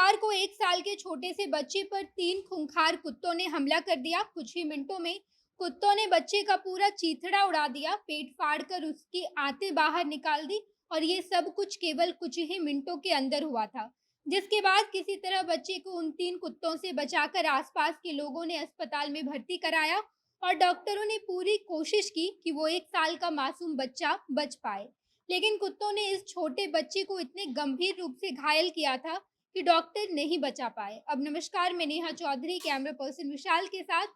सोमवार को 1 साल के छोटे से बच्चे पर 3 खूंखार कुत्तों ने हमला कर दिया। कुछ ही मिनटों में कुत्तों ने बच्चे का पूरा चीथड़ा उड़ा दिया, पेट फाड़कर उसकी आंतें बाहर निकाल दी और ये सब कुछ केवल कुछ ही मिनटों के अंदर हुआ था। जिसके बाद किसी तरह बच्चे को उन 3 कुत्तों से बचाकर आसपास के लोगों ने अस्पताल में भर्ती कराया और डॉक्टरों ने पूरी कोशिश की कि वो 1 साल का मासूम बच्चा बच पाए। लेकिन कुत्तों ने इस छोटे बच्चे को इतने गंभीर रूप से घायल किया था कि डॉक्टर नहीं बचा पाए। अब नमस्कार, मैं नेहा चौधरी कैमरा पर्सन विशाल के साथ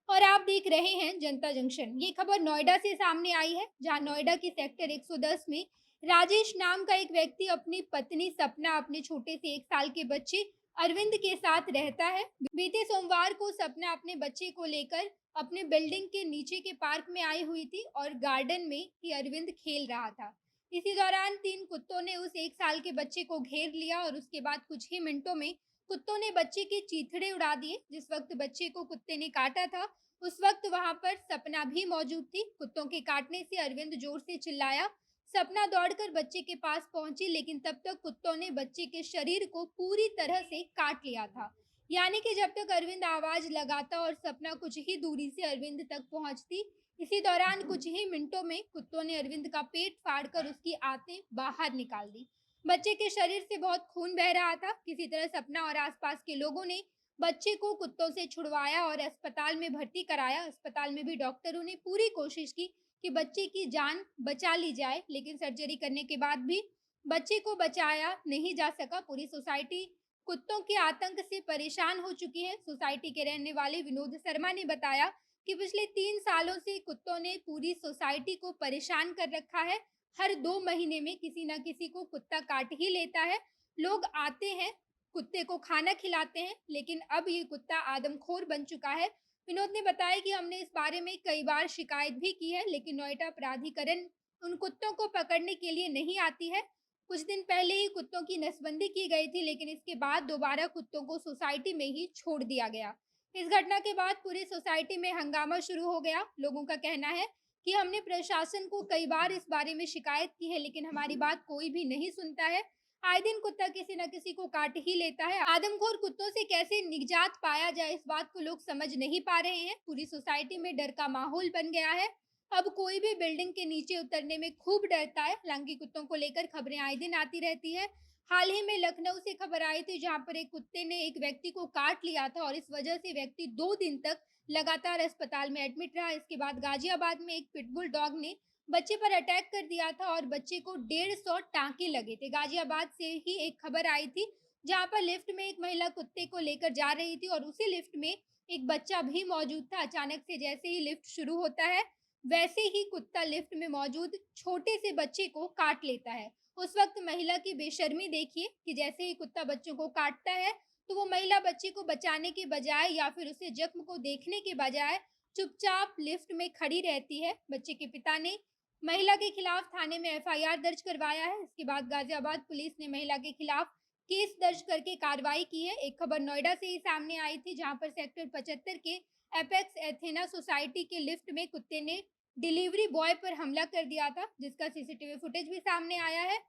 और आप देख रहे हैं जनता जंक्शन। ये खबर नोएडा से सामने आई है, जहां नोएडा की सेक्टर 110 में राजेश नाम का एक व्यक्ति अपनी पत्नी सपना, अपने छोटे से 1 साल के बच्चे अरविंद के साथ रहता है। बीते सोमवार को सपना अपने बच्चे को लेकर अपने बिल्डिंग के नीचे के पार्क में आई हुई थी और गार्डन में ही अरविंद खेल रहा था। इसी दौरान 3 कुत्तों ने उस 1 साल के बच्चे को घेर लिया और उसके बाद कुछ ही मिनटों में कुत्तों ने बच्चे के चीथड़े उड़ा दिए। जिस वक्त बच्चे को कुत्ते ने काटा था, उस वक्त वहां पर सपना भी मौजूद थी। कुत्तों के काटने से अरविंद जोर से चिल्लाया। सपना दौड़कर बच्चे के पास पहुंची, लेकिन तब तक कुत्तों ने बच्चे के शरीर को पूरी तरह से काट लिया था। यानी कि जब तक अरविंद आवाज लगाता और सपना कुछ ही दूरी से अरविंद तक पहुंचती, इसी दौरान कुछ ही मिनटों में कुत्तों ने अरविंद का पेट फाड़कर उसकी आंतें बाहर निकाल दी। बच्चे के शरीर से बहुत खून बह रहा था। किसी तरह सपना और आसपास के लोगों ने बच्चे को कुत्तों से छुड़वाया और अस्पताल में भर्ती कराया। अस्पताल में भी डॉक्टरों ने पूरी कोशिश की कि बच्चे की जान बचा ली जाए, लेकिन सर्जरी करने के बाद भी बच्चे को बचाया नहीं जा सका। पूरी सोसाइटी कुत्तों के आतंक से परेशान हो चुकी है। सोसाइटी के रहने वाले विनोद शर्मा ने बताया कि पिछले 3 सालों से कुत्तों ने पूरी सोसाइटी को परेशान कर रखा है। हर 2 महीने में किसी न किसी को कुत्ता काट ही लेता है। लोग आते हैं, कुत्ते को खाना खिलाते हैं, लेकिन अब ये कुत्ता आदमखोर बन चुका है। विनोद ने बताया कि हमने इस बारे में कई बार शिकायत भी की है, लेकिन नोएडा प्राधिकरण उन कुत्तों को पकड़ने के लिए नहीं आती है। कुछ दिन पहले ही कुत्तों की नसबंदी की गई थी, लेकिन इसके बाद दोबारा कुत्तों को सोसाइटी में ही छोड़ दिया गया। इस घटना के बाद पूरी सोसाइटी में हंगामा शुरू हो गया। लोगों का कहना है कि हमने प्रशासन को कई बार इस बारे में शिकायत की है, लेकिन हमारी बात कोई भी नहीं सुनता है। आए दिन कुत्ता किसी न किसी को काट ही लेता है। आदमखोर कुत्तों से कैसे निजात पाया जाए, इस बात को लोग समझ नहीं पा रहे हैं। पूरी सोसाइटी में डर का माहौल बन गया है। अब कोई भी बिल्डिंग के नीचे उतरने में खूब डरता है। हालांकि कुत्तों को लेकर खबरें आए दिन आती रहती है। हाल ही में लखनऊ से खबर आई थी, जहां पर एक कुत्ते ने एक व्यक्ति को काट लिया था और इस वजह से व्यक्ति 2 दिन तक लगातार अस्पताल में एडमिट रहा। इसके बाद गाजियाबाद में एक पिटबुल डॉग ने बच्चे पर अटैक कर दिया था और बच्चे को 150 टांके लगे थे। गाजियाबाद से ही एक खबर आई थी, जहां पर लिफ्ट में एक महिला कुत्ते को लेकर जा रही थी और उसी लिफ्ट में एक बच्चा भी मौजूद था। अचानक से जैसे ही लिफ्ट शुरू होता है, वैसे ही कुत्ता लिफ्ट में मौजूद छोटे से बच्चे को काट लेता है। उस वक्त महिला की बेशर्मी देखिए कि जैसे ही कुत्ता बच्चों को काटता है, तो वो महिला बच्चे को बचाने के बजाय या फिर उसे जख्म को देखने के बजाय चुपचाप लिफ्ट में खड़ी रहती है। बच्चे के पिता ने महिला के खिलाफ थाने में एफआईआर दर्ज करवाया है। इसके बाद गाजियाबाद पुलिस ने महिला के खिलाफ केस दर्ज करके कार्रवाई की है। एक खबर नोएडा से ही सामने आई थी, जहां पर सेक्टर 75 के एपेक्स एथेना सोसाइटी के लिफ्ट में कुत्ते ने डिलीवरी बॉय पर हमला कर दिया था, जिसका सीसीटीवी फुटेज भी सामने आया है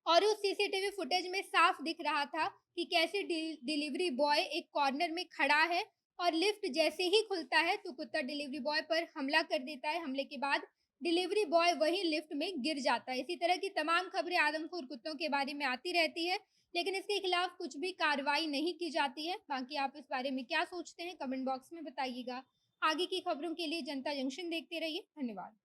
और उस सीसीटीवी फुटेज में साफ दिख रहा था कि कैसे डिलीवरी बॉय एक कॉर्नर में खड़ा है और लिफ्ट जैसे ही खुलता है तो कुत्ता डिलीवरी बॉय पर हमला कर देता है। हमले के बाद डिलीवरी बॉय वही लिफ्ट में गिर जाता है। इसी तरह की तमाम खबरें आदमखोर कुत्तों के बारे में आती रहती है, लेकिन इसके खिलाफ कुछ भी कार्रवाई नहीं की जाती है। बाकी आप इस बारे में क्या सोचते हैं, कमेंट बॉक्स में बताइएगा। आगे की खबरों के लिए जनता जंक्शन देखते रहिए। धन्यवाद।